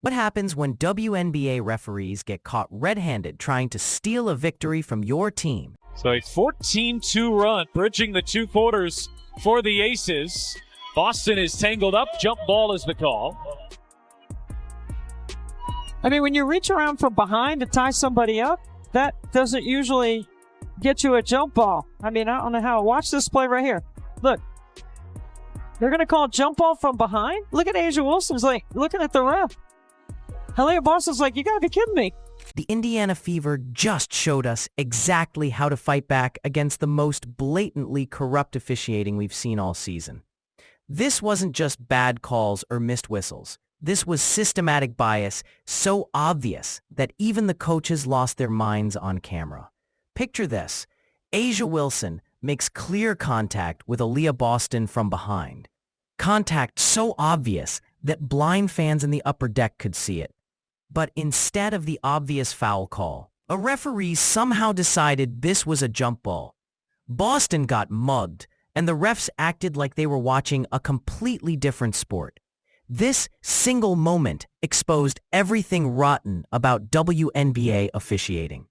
What happens when WNBA referees get caught red-handed trying to steal a victory from your team? So a 14-2 run, bridging the two quarters for the Aces. Boston is tangled up. Jump ball is the call. I mean, when you reach around from behind to tie somebody up, that doesn't usually get you a jump ball. I mean, I don't know how. Watch this play right here. Look. They're going to call jump ball from behind? Look at Aaliyah Wilson's like looking at the ref. Aaliyah Boston's like, you got to be kidding me. The Indiana Fever just showed us exactly how to fight back against the most blatantly corrupt officiating we've seen all season. This wasn't just bad calls or missed whistles. This was systematic bias so obvious that even the coaches lost their minds on camera. Picture this. Aaliyah Wilson makes clear contact with Aaliyah Boston from behind. Contact so obvious that blind fans in the upper deck could see it. But instead of the obvious foul call, a referee somehow decided this was a jump ball. Boston got mugged, and the refs acted like they were watching a completely different sport. This single moment exposed everything rotten about WNBA officiating.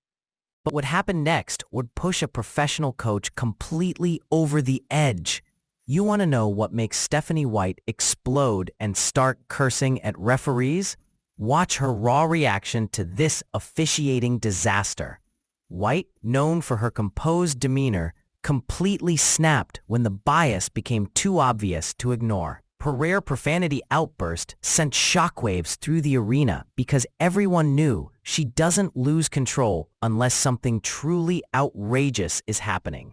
But what happened next would push a professional coach completely over the edge. You want to know what makes Stephanie White explode and start cursing at referees? Watch her raw reaction to this officiating disaster. White, known for her composed demeanor, completely snapped when the bias became too obvious to ignore. Her rare profanity outburst sent shockwaves through the arena because everyone knew she doesn't lose control unless something truly outrageous is happening.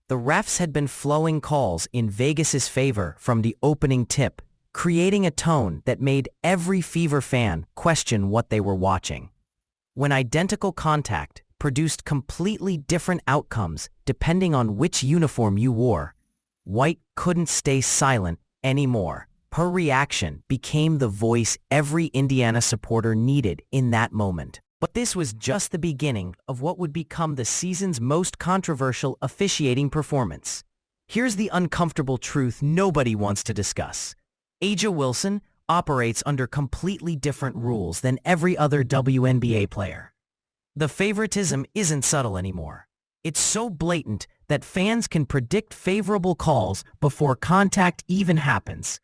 The refs had been flowing calls in Vegas's favor from the opening tip, creating a tone that made every Fever fan question what they were watching. When identical contact produced completely different outcomes depending on which uniform you wore, White couldn't stay silent anymore. Her reaction became the voice every Indiana supporter needed in that moment. But this was just the beginning of what would become the season's most controversial officiating performance. Here's the uncomfortable truth nobody wants to discuss. Aaliyah Wilson operates under completely different rules than every other WNBA player. The favoritism isn't subtle anymore. It's so blatant that fans can predict favorable calls before contact even happens.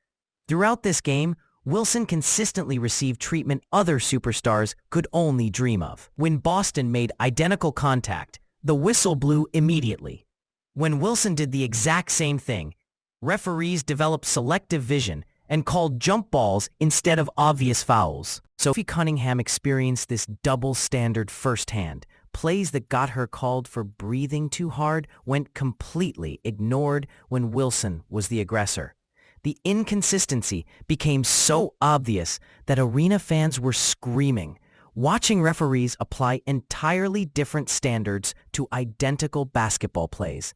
Throughout this game, Wilson consistently received treatment other superstars could only dream of. When Boston made identical contact, the whistle blew immediately. When Wilson did the exact same thing, referees developed selective vision and called jump balls instead of obvious fouls. Sophie Cunningham experienced this double standard firsthand. Plays that got her called for breathing too hard went completely ignored when Wilson was the aggressor. The inconsistency became so obvious that arena fans were screaming, watching referees apply entirely different standards to identical basketball plays.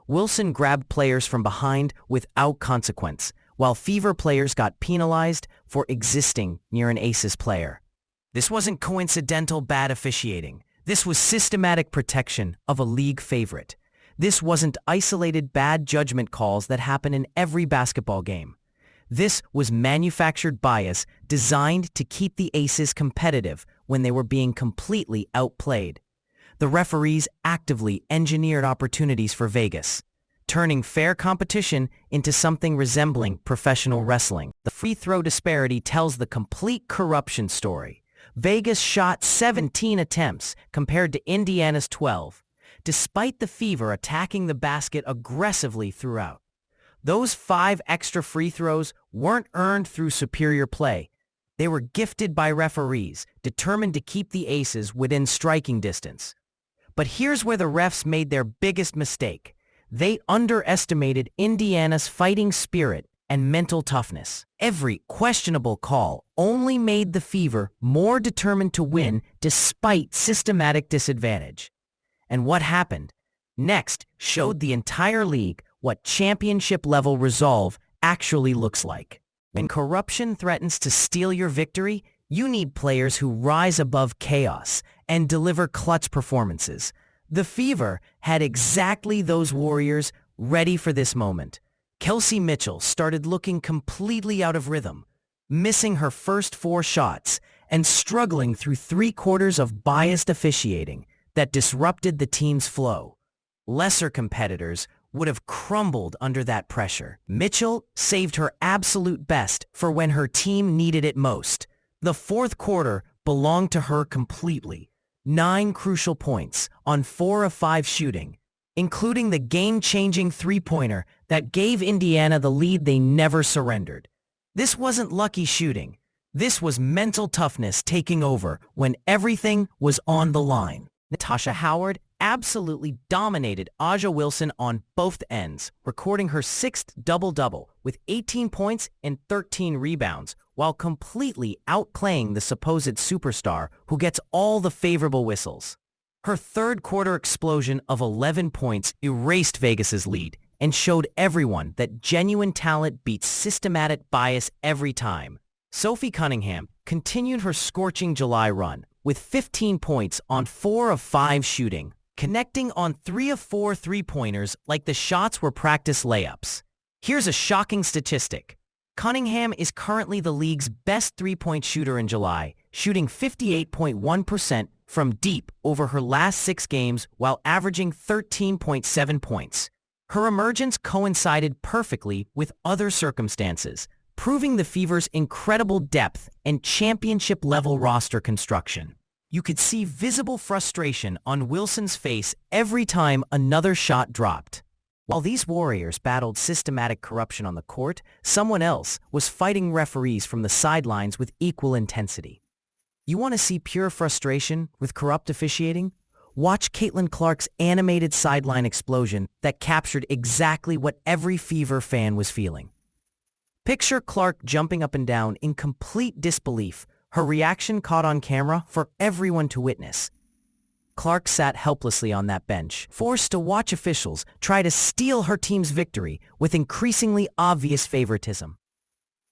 Wilson grabbed players from behind without consequence, while Fever players got penalized for existing near an Aces player. This wasn't coincidental bad officiating. This was systematic protection of a league favorite. This wasn't isolated bad judgment calls that happen in every basketball game. This was manufactured bias designed to keep the Aces competitive when they were being completely outplayed. The referees actively engineered opportunities for Vegas, turning fair competition into something resembling professional wrestling. The free throw disparity tells the complete corruption story. Vegas shot 17 attempts compared to Indiana's 12, despite the Fever attacking the basket aggressively throughout. Those 5 extra free throws weren't earned through superior play. They were gifted by referees, determined to keep the Aces within striking distance. But here's where the refs made their biggest mistake. They underestimated Indiana's fighting spirit and mental toughness. Every questionable call only made the Fever more determined to win despite systematic disadvantage. And what happened next showed the entire league what championship-level resolve actually looks like. When corruption threatens to steal your victory, you need players who rise above chaos and deliver clutch performances. The Fever had exactly those warriors ready for this moment. Kelsey Mitchell started looking completely out of rhythm. missing her first 4 shots and struggling through 3/4 of biased officiating that disrupted the team's flow. Lesser competitors would have crumbled under that pressure. Mitchell saved her absolute best for when her team needed it most. The 4th quarter belonged to her completely. 9 crucial points on 4 of 5 shooting, including the game-changing three-pointer that gave Indiana the lead they never surrendered. This wasn't lucky shooting. This was mental toughness taking over when everything was on the line. Natasha Howard absolutely dominated A'ja Wilson on both ends, recording her 6th double-double with 18 points and 13 rebounds, while completely outplaying the supposed superstar who gets all the favorable whistles. Her 3rd quarter explosion of 11 points erased Vegas's lead and showed everyone that genuine talent beats systematic bias every time. Sophie Cunningham continued her scorching July run with 15 points on 4 of 5 shooting, connecting on 3 of 4 three-pointers like the shots were practice layups. Here's a shocking statistic. Cunningham is currently the league's best three-point shooter in July, shooting 58.1% from deep over her last 6 games while averaging 13.7 points. Her emergence coincided perfectly with other circumstances, proving the Fever's incredible depth and championship-level roster construction. You could see visible frustration on Wilson's face every time another shot dropped. While these Warriors battled systematic corruption on the court, someone else was fighting referees from the sidelines with equal intensity. You want to see pure frustration with corrupt officiating? Watch Caitlin Clark's animated sideline explosion that captured exactly what every Fever fan was feeling. Picture Clark jumping up and down in complete disbelief, her reaction caught on camera for everyone to witness. Clark sat helplessly on that bench, forced to watch officials try to steal her team's victory with increasingly obvious favoritism.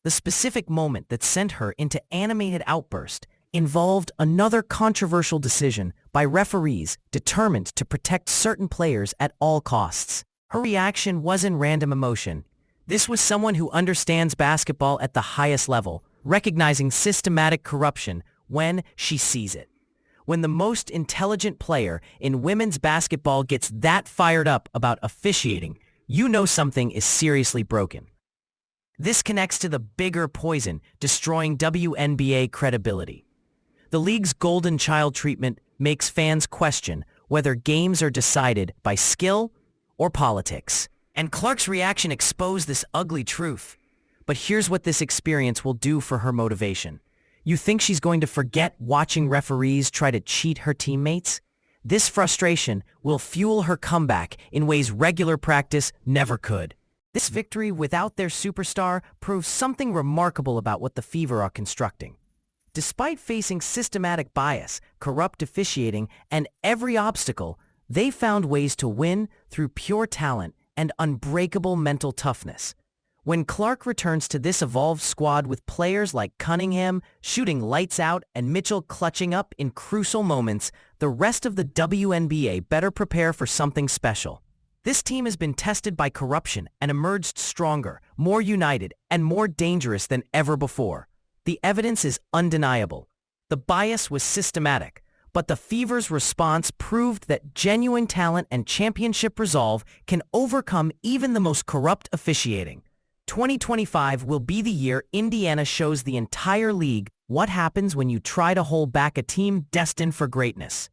The specific moment that sent her into animated outburst involved another controversial decision by referees determined to protect certain players at all costs. Her reaction wasn't random emotion. This was someone who understands basketball at the highest level, recognizing systematic corruption when she sees it. When the most intelligent player in women's basketball gets that fired up about officiating, you know something is seriously broken. This connects to the bigger poison destroying WNBA credibility. The league's golden child treatment makes fans question whether games are decided by skill or politics. And Clark's reaction exposed this ugly truth. But here's what this experience will do for her motivation. You think she's going to forget watching referees try to cheat her teammates? This frustration will fuel her comeback in ways regular practice never could. This victory without their superstar proves something remarkable about what the Fever are constructing. Despite facing systematic bias, corrupt officiating, and every obstacle, they found ways to win through pure talent and unbreakable mental toughness. When Clark returns to this evolved squad with players like Cunningham shooting lights out and Mitchell clutching up in crucial moments, the rest of the WNBA better prepare for something special. This team has been tested by corruption and emerged stronger, more united, and more dangerous than ever before. The evidence is undeniable. The bias was systematic, but the Fever's response proved that genuine talent and championship resolve can overcome even the most corrupt officiating. 2025 will be the year Indiana shows the entire league what happens when you try to hold back a team destined for greatness.